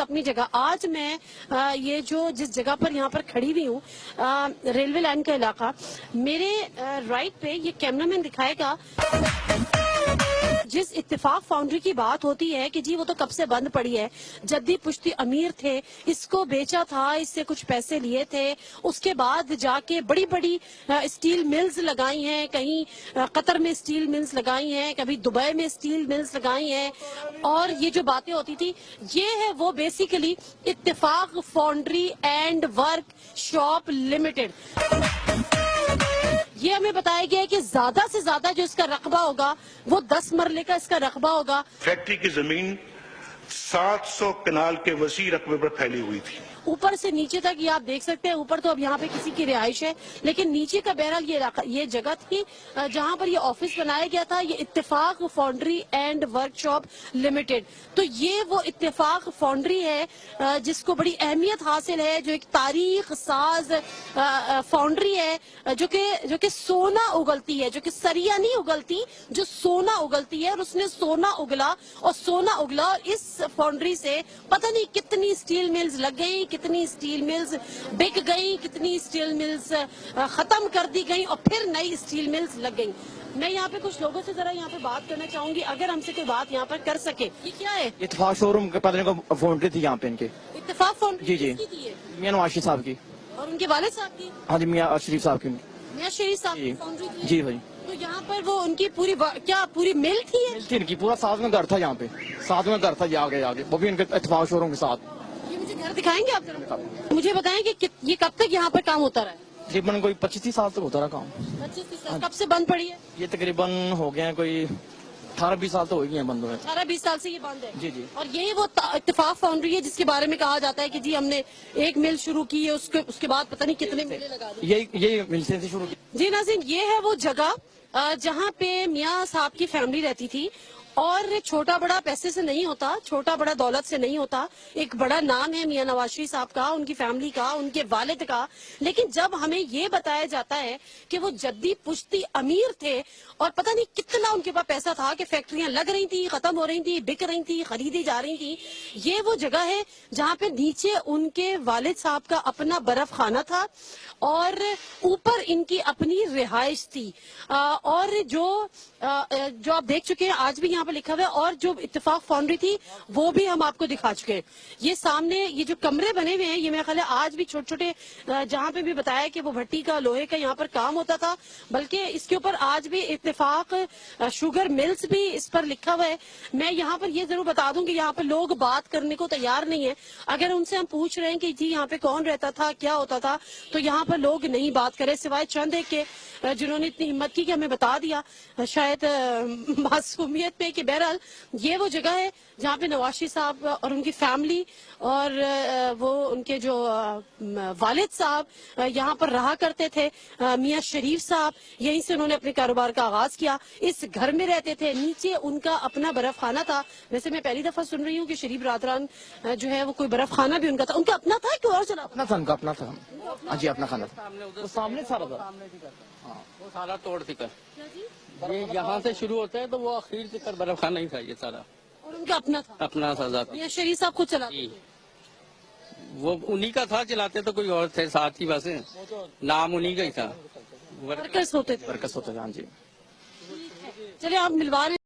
اپنی جگہ. آج میں یہ جو جس جگہ پر یہاں پر کھڑی ہوئی ہوں ریلوے لائن کا علاقہ, میرے رائٹ پہ یہ کیمرہ مین دکھائے گا جس اتفاق فاؤنڈری کی بات ہوتی ہے کہ جی وہ تو کب سے بند پڑی ہے, جدی پشتی امیر تھے, اس کو بیچا تھا, اس سے کچھ پیسے لیے تھے, اس کے بعد جا کے بڑی بڑی اسٹیل ملز لگائی ہیں, کہیں قطر میں اسٹیل ملز لگائی ہیں, کبھی دبئی میں اسٹیل ملز لگائی ہیں, اور یہ جو باتیں ہوتی تھی یہ ہے وہ بیسیکلی اتفاق foundry and work shop limited. یہ ہمیں بتایا گیا ہے کہ زیادہ سے زیادہ جو اس کا رقبہ ہوگا وہ 10 مرلے کا اس کا رقبہ ہوگا. فیکٹری کی زمین 700 کنال کے وسیع رقبے پر پھیلی ہوئی تھی. اوپر سے نیچے تک یہ آپ دیکھ سکتے ہیں, اوپر تو اب یہاں پہ کسی کی رہائش ہے, لیکن نیچے کا بہرحال یہ جگہ تھی جہاں پر یہ آفس بنایا گیا تھا, یہ اتفاق foundry and work shop limited. تو یہ وہ اتفاق فاؤنڈری ہے جس کو بڑی اہمیت حاصل ہے, جو ایک تاریخ ساز فاؤنڈری ہے جو کہ سونا اگلتی ہے, جو کہ سریا نہیں اگلتی, جو سونا اگلتی ہے, اور اس نے سونا اگلا اور سونا اگلا, اور اس فاؤنڈری سے پتہ نہیں کتنی اسٹیل ملز لگ گئی, کتنی اسٹیل ملز بک گئی, کتنی اسٹیل ملز ختم کر دی گئی, اور پھر نئی اسٹیل ملز لگ گئی. میں یہاں پہ کچھ لوگوں سے ذرا یہاں پہ بات کرنا چاہوں گی, اگر ہم سے کوئی بات یہاں پر کر سکے. یہ کیا ہے؟ اتفاق شو روم فاؤنڈری تھی یہاں پہ ان کے. اتفاق فاؤنڈری جی کس کی تھی؟ میاں نواز صاحب کی. اور ان کے والد صاحب کی؟ ہاں جی, میاں شریف صاحب کی. میاں شریف صاحب کی فاؤنڈری تھی. جی بھائی. تو یہاں پر وہ ان کی پوری کیا پوری مل تھی؟ مل تھی ان کی, پورا ساتھ میں گھر تھا یہاں پہ, ساتھ میں گھر تھا آگے وہ بھی ان کے اتفاق شو روم کے ساتھ. یہ مجھے گھر دکھائیں گے آپ؟ مجھے بتائیں کہ یہ کب تک یہاں پر کام ہوتا رہا ہے؟ تقریباً کوئی 25 سال تک ہوتا رہا کام. 25 سال. کب سے بند پڑی ہے یہ؟ تقریباً ہو گئے ہیں کوئی 18-20 سال تو ہو گئے ہیں بند ہوئے. 18-20 سال سے یہ بند ہے. جی جی. اور یہی وہ اتفاق فاؤنڈری ہے جس کے بارے میں کہا جاتا ہے کہ جی ہم نے ایک مل شروع کی ہے, اس کے بعد پتہ نہیں کتنے ملیں لگا دی. یہی ملتے سے شروع کی. جی ناظرین, یہ ہے وہ جگہ جہاں پہ میاں صاحب کی فیملی رہتی تھی, اور چھوٹا بڑا پیسے سے نہیں ہوتا, چھوٹا بڑا دولت سے نہیں ہوتا. ایک بڑا نام ہے میاں نواز شریف صاحب کا, ان کی فیملی کا, ان کے والد کا. لیکن جب ہمیں یہ بتایا جاتا ہے کہ وہ جدی پشتی امیر تھے, اور پتہ نہیں کتنا ان کے پاس پیسہ تھا کہ فیکٹریاں لگ رہی تھی, ختم ہو رہی تھی, بک رہی تھی, خریدی جا رہی تھی. یہ وہ جگہ ہے جہاں پہ نیچے ان کے والد صاحب کا اپنا برف خانہ تھا, اور اوپر ان کی اپنی رہائش تھی. اور جو آپ دیکھ چکے ہیں آج بھی یہاں پہ لکھا ہوا ہے, اور جو اتفاق فاؤنڈری تھی وہ بھی ہم آپ کو دکھا چکے ہیں. یہ سامنے یہ جو کمرے بنے ہوئے ہیں, یہ میرا خیال ہے آج بھی چھوٹے چھوٹے جہاں پہ بھی بتایا کہ وہ بھٹی کا لوہے کا یہاں پر کام ہوتا تھا, بلکہ اس کے اوپر آج بھی اتفاق شوگر ملز بھی اس پر لکھا ہوا ہے. میں یہاں پر یہ ضرور بتا دوں کہ یہاں پہ لوگ بات کرنے کو تیار نہیں ہے. اگر ان سے ہم پوچھ رہے ہیں کہ جی یہاں پہ کون رہتا تھا, کیا ہوتا تھا, تو یہاں پر لوگ نہیں بات کرے, سوائے چند ایک کے جنہوں نے اتنی ہمت کی کہ ہمیں بتا دیا, شاید معصومیت پہ, کہ بہرحال یہ وہ جگہ ہے جہاں پہ نواز شریف صاحب اور ان کی فیملی اور وہ ان کے جو والد صاحب یہاں پر رہا کرتے تھے. میاں شریف صاحب یہیں سے انہوں نے اپنے کاروبار کا آغاز کیا, اس گھر میں رہتے تھے, نیچے ان کا اپنا برف خانہ تھا. ویسے میں پہلی دفعہ سن رہی ہوں کہ شریف برادران جو ہے وہ کوئی برف خانہ بھی ان کا تھا. ان کا اپنا تھا کہ اور چلا؟ اپنا تھا, ان کا اپنا تھا. ہاں جی, اپنا خانہ سامنے سارا تھا. وہ سارا توڑ تکر یہ یہاں سے شروع ہوتا ہے تو وہ اخیر تکر برف خانہ ہی تھا یہ سارا. اور ان کا اپنا تھا؟ اپنا تھا ذات. میاں شریف صاحب خود چلاتے تھے؟ وہ انہی کا تھا, چلاتے تو کوئی اور تھے ساتھ ہی, بس نام انہی کا ہی تھا. ورکرز ہوتے تھے. برکس ہوتا تھا. ہاں جی. چلے آپ ملوا رہے ہیں.